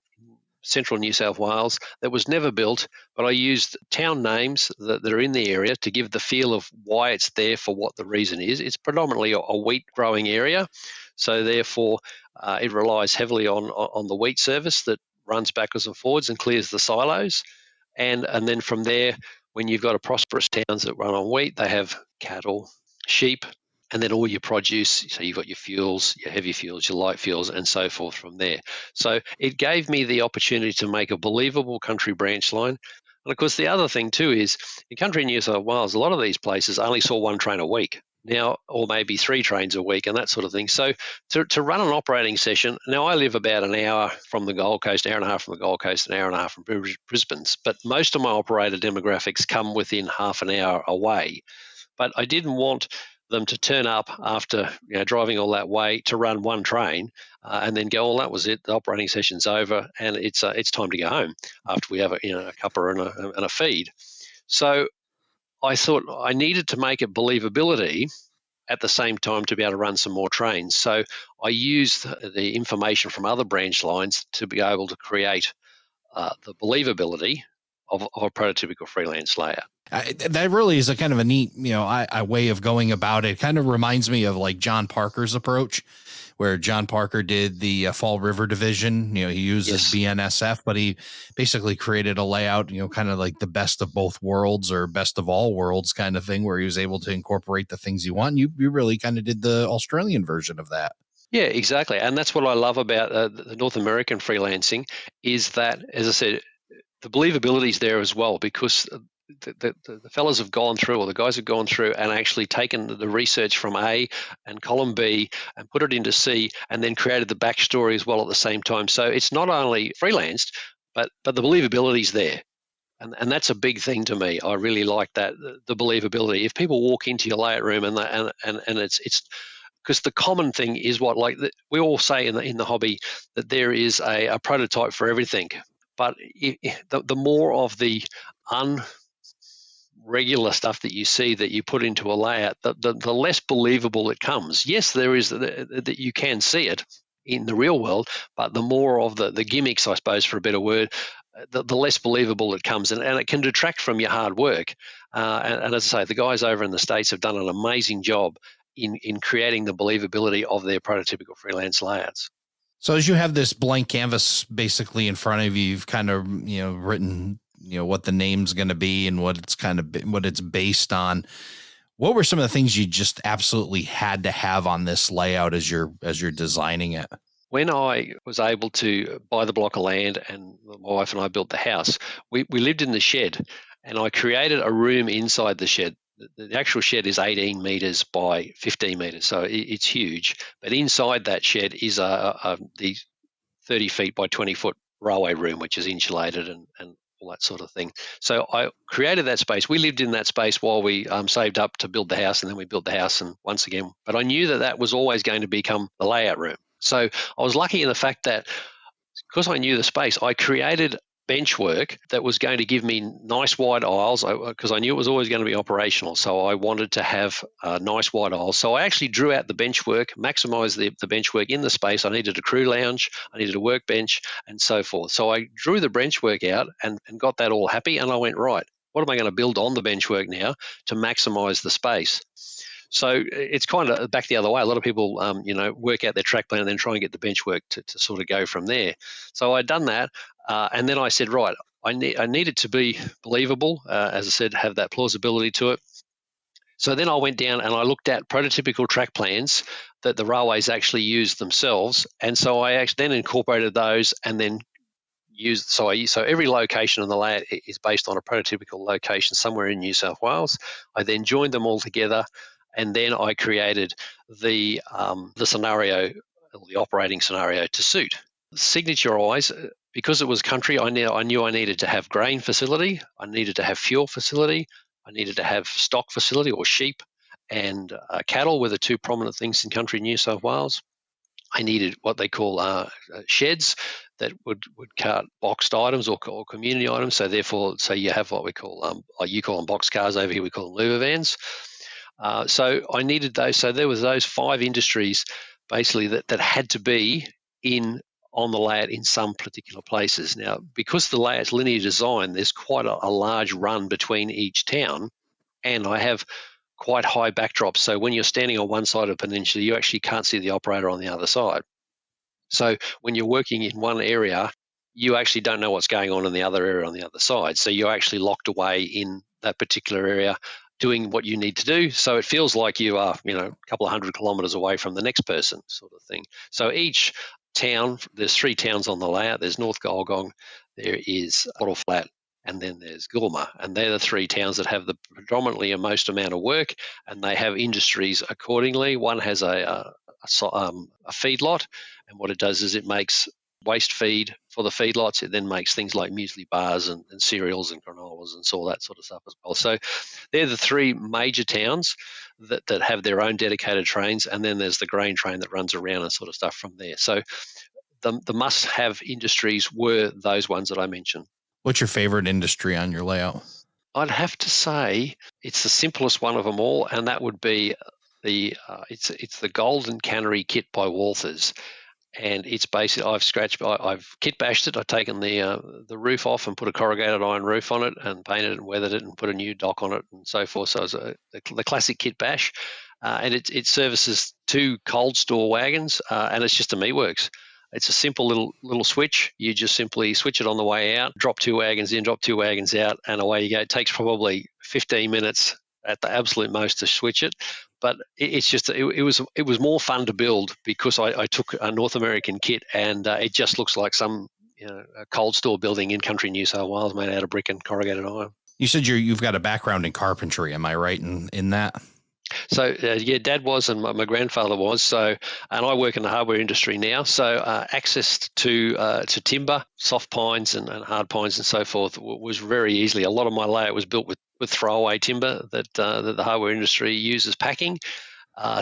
central New South Wales that was never built, but I used town names that are in the area to give the feel of why it's there for what the reason is. It's predominantly a wheat growing area, so therefore it relies heavily on the wheat service that runs backwards and forwards and clears the silos. And then from there, when you've got a prosperous towns that run on wheat, they have cattle, sheep, and then all your produce. So you've got your fuels, your heavy fuels, your light fuels, and so forth from there. So it gave me the opportunity to make a believable country branch line. And of course, the other thing too is in country New South Wales, a lot of these places only saw one train a week now, or maybe 3 trains a week and that sort of thing. So to run an operating session, now I live about an hour from the Gold Coast, hour and a half from the Gold Coast, an hour and a half from Brisbane's, but most of my operator demographics come within half an hour away. But I didn't want them to turn up after driving all that way to run one train and then go, "Oh, that was it. The operating session's over, and it's time to go home after we have a cuppa and a feed." So I thought I needed to make it believability at the same time to be able to run some more trains. So I used the information from other branch lines to be able to create the believability of a prototypical freelance layout. That really is a kind of a neat, a way of going about it. Kind of reminds me of like John Parker's approach, where John Parker did the Fall River division. He uses BNSF, but he basically created a layout, kind of like the best of both worlds or best of all worlds kind of thing, where he was able to incorporate the things you want. You really kind of did the Australian version of that. Yeah, exactly. And that's what I love about the North American freelancing is that, as I said, the believability is there as well, because the fellas have gone through, or the guys have gone through and actually taken the research from A and column B and put it into C, and then created the backstory as well at the same time. So it's not only freelanced, but the believability is there. And that's a big thing to me. I really like that, the believability. If people walk into your layout room and it's because the common thing is we all say in the hobby that there is a prototype for everything. But the more of the unregular stuff that you see that you put into a layout, the less believable it comes. Yes, there is that you can see it in the real world, but the more of the gimmicks, I suppose, for a better word, the less believable it comes, and it can detract from your hard work. And as I say, the guys over in the States have done an amazing job in creating the believability of their prototypical freelance layouts. So as you have this blank canvas basically in front of you, you've kind of, written, what the name's going to be and what it's based on. What were some of the things you just absolutely had to have on this layout as you're designing it? When I was able to buy the block of land and my wife and I built the house, we lived in the shed, and I created a room inside the shed. The actual shed is 18 meters by 15 meters, so it's huge. But inside that shed is the 30 feet by 20 foot railway room, which is insulated and all that sort of thing. So I created that space. We lived in that space while we saved up to build the house, and then we built the house. And once again, but I knew that was always going to become the layout room. So I was lucky in the fact that because I knew the space, I created bench work that was going to give me nice wide aisles, because I knew it was always going to be operational. So I wanted to have nice wide aisles. So I actually drew out the bench work, maximized the bench work in the space. I needed a crew lounge, I needed a workbench, and so forth. So I drew the bench work out and got that all happy. And I went, right, what am I going to build on the bench work now to maximize the space? So it's kind of back the other way. A lot of people, work out their track plan and then try and get the bench work to sort of go from there. So I'd done that. And then I said, right, I needed to be believable, as I said, have that plausibility to it. So then I went down and I looked at prototypical track plans that the railways actually use themselves. And so I actually then incorporated those and then used, so every location on the layout is based on a prototypical location somewhere in New South Wales. I then joined them all together, and then I created the scenario, or the operating scenario to suit. Signature-wise, because it was country, I knew I needed to have grain facility, I needed to have fuel facility, I needed to have stock facility, or sheep and cattle were the two prominent things in country New South Wales. I needed what they call sheds that would cart boxed items or community items. So therefore, you have what we call, you call them box cars, over here we call them Luva vans. So I needed those. So there was those 5 industries basically that had to be on the layout in some particular places. Now, because the layout's linear design, there's quite a large run between each town, and I have quite high backdrops. So when you're standing on one side of the peninsula, you actually can't see the operator on the other side. So when you're working in one area, you actually don't know what's going on in the other area on the other side. So you're actually locked away in that particular area doing what you need to do. So it feels like you are, a couple of 100 kilometres away from the next person, sort of thing. So each town, there's 3 towns on the layout. There's North Golgong, there is Wattle Flat, and then there's Gulma. And they're the 3 towns that have the predominantly most amount of work, and they have industries accordingly. One has a feedlot, and what it does is it makes waste feed for the feedlots. It then makes things like muesli bars and cereals and granolas and all that sort of stuff as well. So they're the 3 major towns that have their own dedicated trains, and then there's the grain train that runs around and sort of stuff from there. So the must-have industries were those ones that I mentioned. What's your favorite industry on your layout? I'd have to say it's the simplest one of them all, and that would be it's the Golden Cannery kit by Walthers. And it's basically I've kit bashed it. I've taken the roof off and put a corrugated iron roof on it and painted it and weathered it and put a new dock on it and so forth. So it's the classic kit bash, and it services 2 cold store wagons, and it's just a meatworks. It's a simple little switch. You just simply switch it on the way out, drop 2 wagons in, drop 2 wagons out, and away you go. It takes probably 15 minutes at the absolute most to switch it. But it's just it was more fun to build because I took a North American kit, and it just looks like some a cold store building in country New South Wales made out of brick and corrugated iron. You said you've got a background in carpentry. Am I right in that? So yeah, Dad was, and my grandfather was. So, and I work in the hardware industry now. So access to timber, soft pines and hard pines and so forth was very easily. A lot of my layout was built with throwaway timber that the hardware industry uses packing.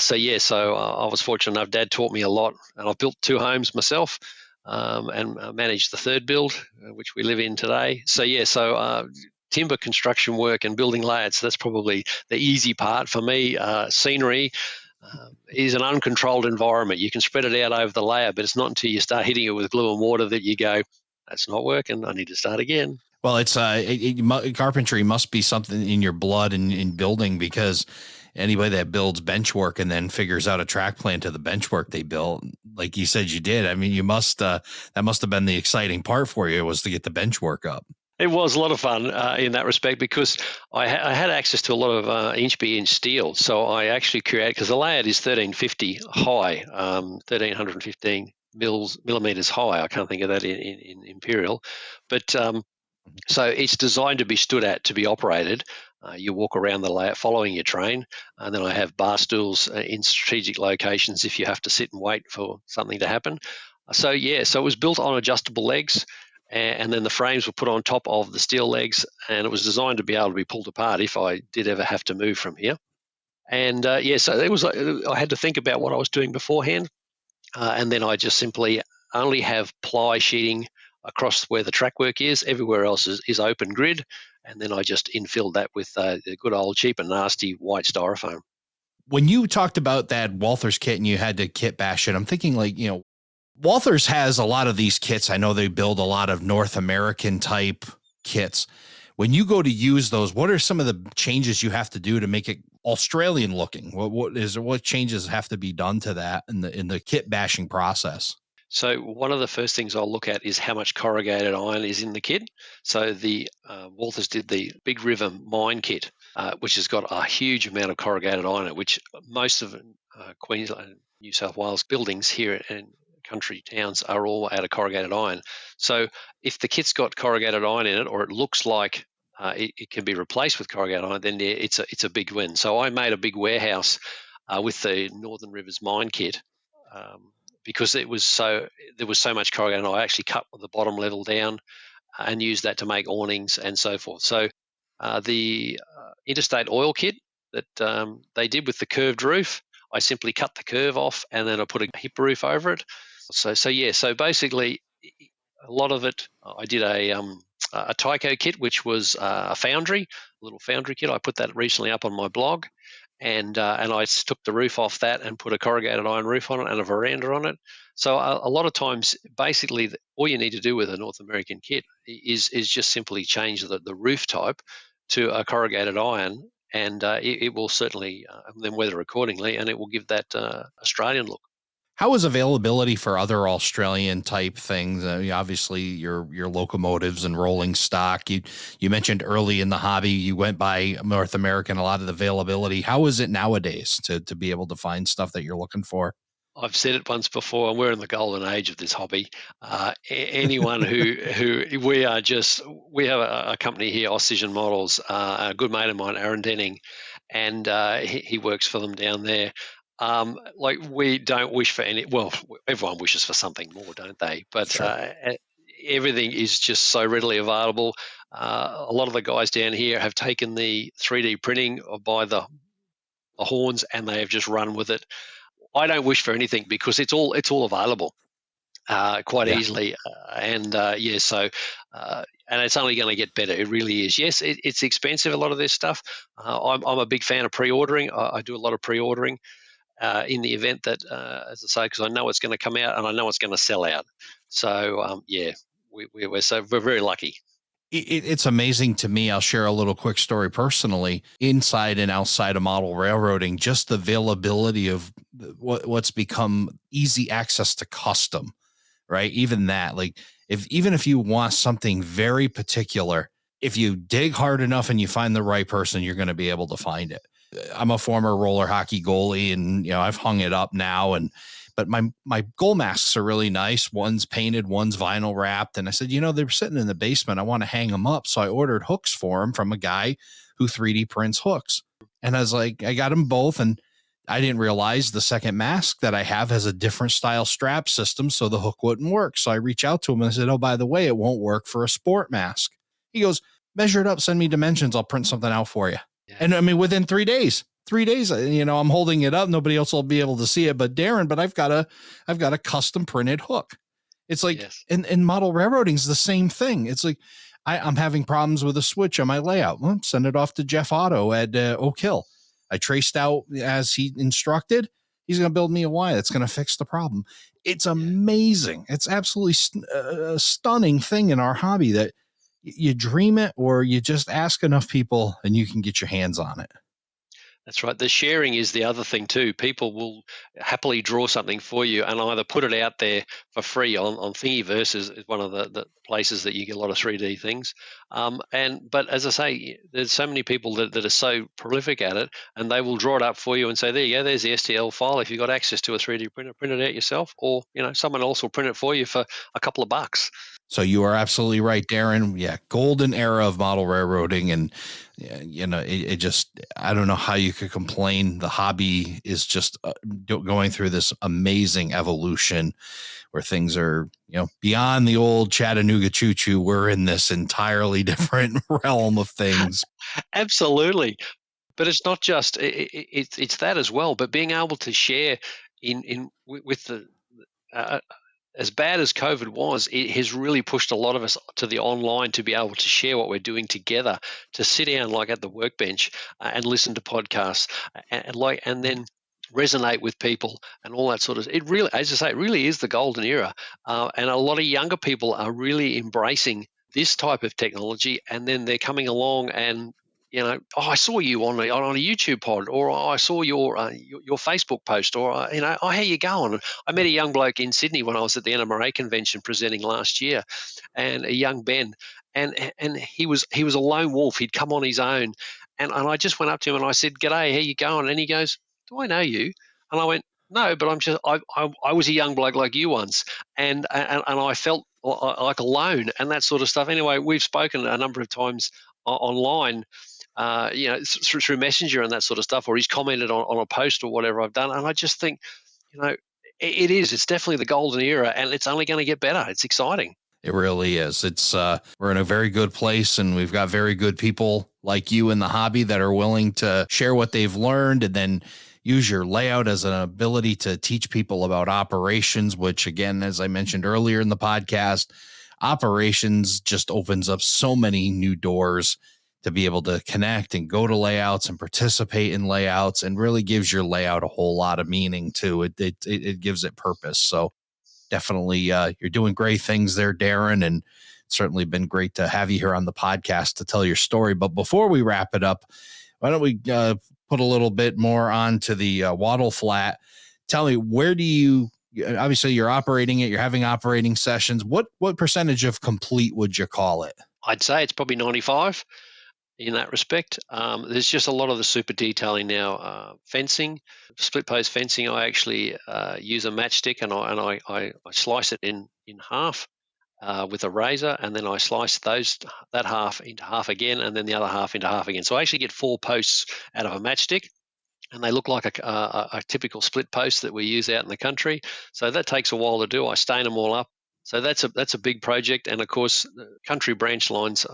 So I was fortunate enough. Dad taught me a lot, and I've built 2 homes myself, and managed the 3rd build, which we live in today. So timber construction work and building layouts, that's probably the easy part for me. Scenery is an uncontrolled environment. You can spread it out over the layer, but it's not until you start hitting it with glue and water that you go, that's not working, I need to start again. Well, it's carpentry must be something in your blood and in building, because anybody that builds bench work and then figures out a track plan to the bench work they built, like you said you did. I mean, you must that must have been the exciting part for you, was to get the bench work up. It was a lot of fun in that respect, because I had access to a lot of inch-by-inch steel. So I actually created, because the layout is 1350 high, 1315 millimeters high. I can't think of that in imperial, but so it's designed to be stood at, to be operated. You walk around the layout following your train, and then I have bar stools in strategic locations if you have to sit and wait for something to happen. So it was built on adjustable legs, and then the frames were put on top of the steel legs, and it was designed to be able to be pulled apart if I did ever have to move from here. And so it was. I had to think about what I was doing beforehand, and then I just simply only have ply sheeting across where the track work is. Everywhere else is open grid, and then I just infilled that with the good old cheap and nasty white styrofoam. When you talked about that Walthers kit and you had to kit bash it, I'm thinking Walthers has a lot of these kits. I know they build a lot of North American type kits. When you go to use those, what are some of the changes you have to do to make it Australian looking? What changes have to be done to that in the kit bashing process? So one of the first things I'll look at is how much corrugated iron is in the kit. So the Walthers did the Big River mine kit, which has got a huge amount of corrugated iron in it, which most of Queensland, New South Wales buildings here in country towns are all out of corrugated iron. So if the kit's got corrugated iron in it, or it looks like it can be replaced with corrugated iron, then it's a big win. So I made a big warehouse with the Northern Rivers mine kit. Because there was so much corrugated, I actually cut the bottom level down and used that to make awnings and so forth. So the interstate oil kit that they did with the curved roof, I simply cut the curve off and then I put a hip roof over it. So basically a lot of it, I did a Tyco kit, which was a little foundry kit. I put that recently up on my blog. And I took the roof off that and put a corrugated iron roof on it and a veranda on it. So a lot of times, basically, all you need to do with a North American kit is just simply change the roof type to a corrugated iron, and it will certainly then weather accordingly, and it will give that Australian look. How is availability for other Australian type things? Obviously, your locomotives and rolling stock. You mentioned early in the hobby you went by North American. A lot of the availability. How is it nowadays to be able to find stuff that you're looking for? I've said it once before, and we're in the golden age of this hobby. Anyone who we have a company here, Oxygen Models. A good mate of mine, Aaron Denning, and he works for them down there. Like we don't wish for any. Well, everyone wishes for something more, don't they? But Sure. everything is just so readily available. A lot of the guys down here have taken the 3D printing by the horns, and they have just run with it. I don't wish for anything because it's all available quite Yeah. easily, and it's only going to get better. It really is. Yes, it's expensive, a lot of this stuff. I'm a big fan of pre-ordering. I do a lot of pre-ordering in the event that, as I say, because I know it's going to come out and I know it's going to sell out. So we're very lucky. It's amazing to me. I'll share a little quick story personally, inside and outside of model railroading, just the availability of what's become easy access to custom, right? Even that, like even if you want something very particular, if you dig hard enough and you find the right person, you're going to be able to find it. I'm a former roller hockey goalie, and I've hung it up now, but my goal masks are really nice. One's painted, one's vinyl wrapped. And I said, they're sitting in the basement. I want to hang them up. So I ordered hooks for them from a guy who 3D prints hooks. And I was like, I got them both. And I didn't realize the second mask that I have has a different style strap system, so the hook wouldn't work. So I reach out to him and I said, oh, by the way, it won't work for a sport mask. He goes, measure it up, send me dimensions. I'll print something out for you. Yeah. And I mean, within 3 days, I'm holding it up. Nobody else will be able to see it, but I've got a custom printed hook. It's like, yes. in model railroading is the same thing. It's like, I'm having problems with a switch on my layout. Well, send it off to Jeff Otto at Oak Hill. I traced out as he instructed. He's going to build me a Y that's going to fix the problem. It's amazing. It's absolutely a stunning thing in our hobby that you dream it, or you just ask enough people and you can get your hands on it. That's right. The sharing is the other thing too. People will happily draw something for you and either put it out there for free on Thingiverse is one of the places that you get a lot of 3D things. But as I say, there's so many people that are so prolific at it, and they will draw it up for you and say, there you go, there's the STL file. If you've got access to a 3D printer, print it out yourself, or someone else will print it for you for a couple of bucks. So you are absolutely right, Darren. Yeah, golden era of model railroading, and it just, I don't know how you could complain. The hobby is just going through this amazing evolution where things are, beyond the old Chattanooga choo-choo. We're in this entirely different realm of things. Absolutely, but it's not just it's that as well. But being able to share with the as bad as COVID was, it has really pushed a lot of us to the online to be able to share what we're doing together, to sit down like at the workbench and listen to podcasts and then resonate with people and all that sort of. It really, as I say, it really is the golden era, and a lot of younger people are really embracing this type of technology, and then they're coming along and. I saw you on a YouTube pod, or I saw your Facebook post, or how you going? I met a young bloke in Sydney when I was at the NMRA convention presenting last year, and a young Ben, and he was a lone wolf. He'd come on his own, and I just went up to him and I said, "G'day, how you going?" And he goes, "Do I know you?" And I went, "No, but I was a young bloke like you once, and I felt like alone and that sort of stuff." Anyway, we've spoken a number of times online. Through Messenger and that sort of stuff, or he's commented on a post or whatever I've done. And I just think, it's definitely the golden era, and it's only going to get better. It's exciting. It really is. It's we're in a very good place, and we've got very good people like you in the hobby that are willing to share what they've learned and then use your layout as an ability to teach people about operations, which, again, as I mentioned earlier in the podcast, operations just opens up so many new doors to be able to connect and go to layouts and participate in layouts, and really gives your layout a whole lot of meaning too. It gives it purpose. So definitely you're doing great things there, Darren, and it's certainly been great to have you here on the podcast to tell your story. But before we wrap it up, why don't we put a little bit more onto the Wattle Flat? Tell me, where do you obviously you're operating it, you're having operating sessions. What percentage of complete would you call it? I'd say it's probably 95 in that respect. There's just a lot of the super detailing now. Fencing, split post fencing, I actually use a matchstick and I slice it in half with a razor, and then I slice that half into half again, and then the other half into half again. So I actually get 4 posts out of a matchstick, and they look like a typical split post that we use out in the country. So that takes a while to do. I stain them all up. So that's a big project, and of course, the country branch lines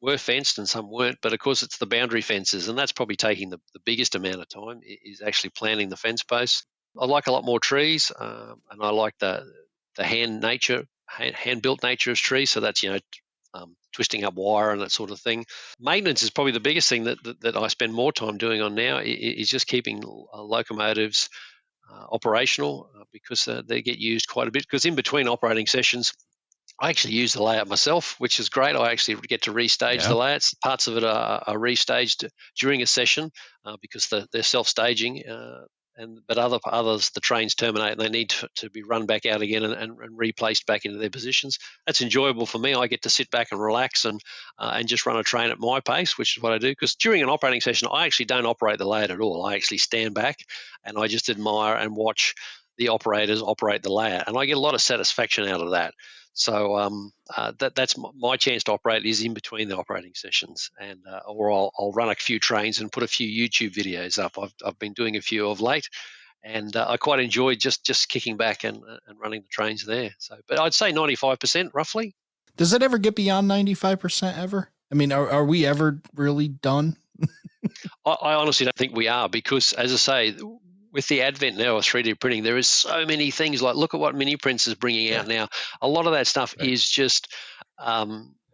were fenced and some weren't, but of course it's the boundary fences, and that's probably taking the biggest amount of time is actually planting the fence posts. I like a lot more trees, and I like the hand-built nature of trees. So that's twisting up wire and that sort of thing. Maintenance is probably the biggest thing that I spend more time doing on now is just keeping locomotives operational because they get used quite a bit. Because in between operating sessions, I actually use the layout myself, which is great. I actually get to restage the layouts. Parts of it are restaged during a session because they're self-staging. But others, the trains terminate and they need to be run back out again and replaced back into their positions. That's enjoyable for me. I get to sit back and relax and just run a train at my pace, which is what I do. Because during an operating session, I actually don't operate the layout at all. I actually stand back and I just admire and watch the operators operate the layout, and I get a lot of satisfaction out of that. So that's my chance to operate is in between the operating sessions, and or I'll run a few trains and put a few YouTube videos up. I've been doing a few of late, and I quite enjoy just kicking back and running the trains there. So, but I'd say 95% roughly. Does it ever get beyond 95% ever? I mean, are we ever really done? I honestly don't think we are, because, as I say, with the advent now of 3D printing, there is so many things. Like, look at what Mini Prints is bringing out now. A lot of that stuff is just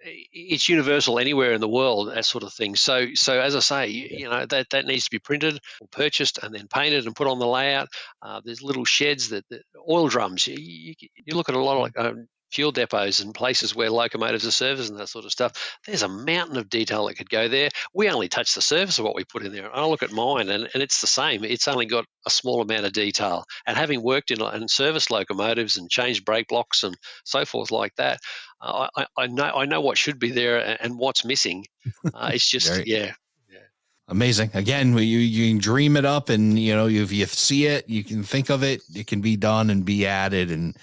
it's universal anywhere in the world, that sort of thing. So as I say, that needs to be printed or purchased and then painted and put on the layout. There's little sheds that oil drums. You look at a lot of fuel depots and places where locomotives are serviced and that sort of stuff. There's a mountain of detail that could go there. We only touch the surface of what we put in there. I look at mine and it's the same. It's only got a small amount of detail. And having worked in and serviced locomotives and changed brake blocks and so forth like that, I know what should be there and what's missing. It's just, Amazing. Again, you can dream it up, and if you see it, you can think of it. It can be done and be added. And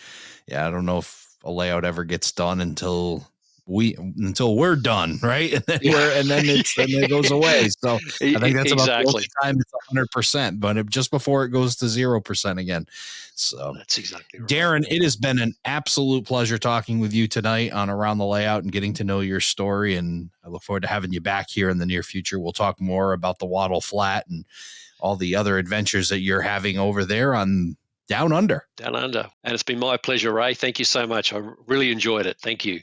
I don't know if a layout ever gets done until we're done, right? And then it goes away. So I think that's about the only time it's 100%, but just before it goes to 0% again. So that's exactly right. Darren, it has been an absolute pleasure talking with you tonight on Around the Layout and getting to know your story. And I look forward to having you back here in the near future. We'll talk more about the Wattle Flat and all the other adventures that you're having over there on Down Under. Down Under. And it's been my pleasure, Ray. Thank you so much. I really enjoyed it. Thank you.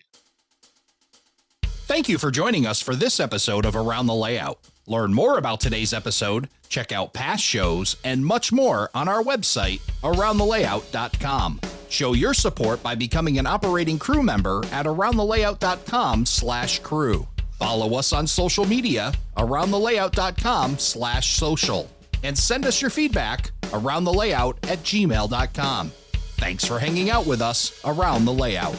Thank you for joining us for this episode of Around the Layout. Learn more about today's episode, check out past shows, and much more on our website, aroundthelayout.com. Show your support by becoming an operating crew member at aroundthelayout.com/crew. Follow us on social media, aroundthelayout.com/social. And send us your feedback, aroundthelayout@gmail.com. Thanks for hanging out with us around the layout.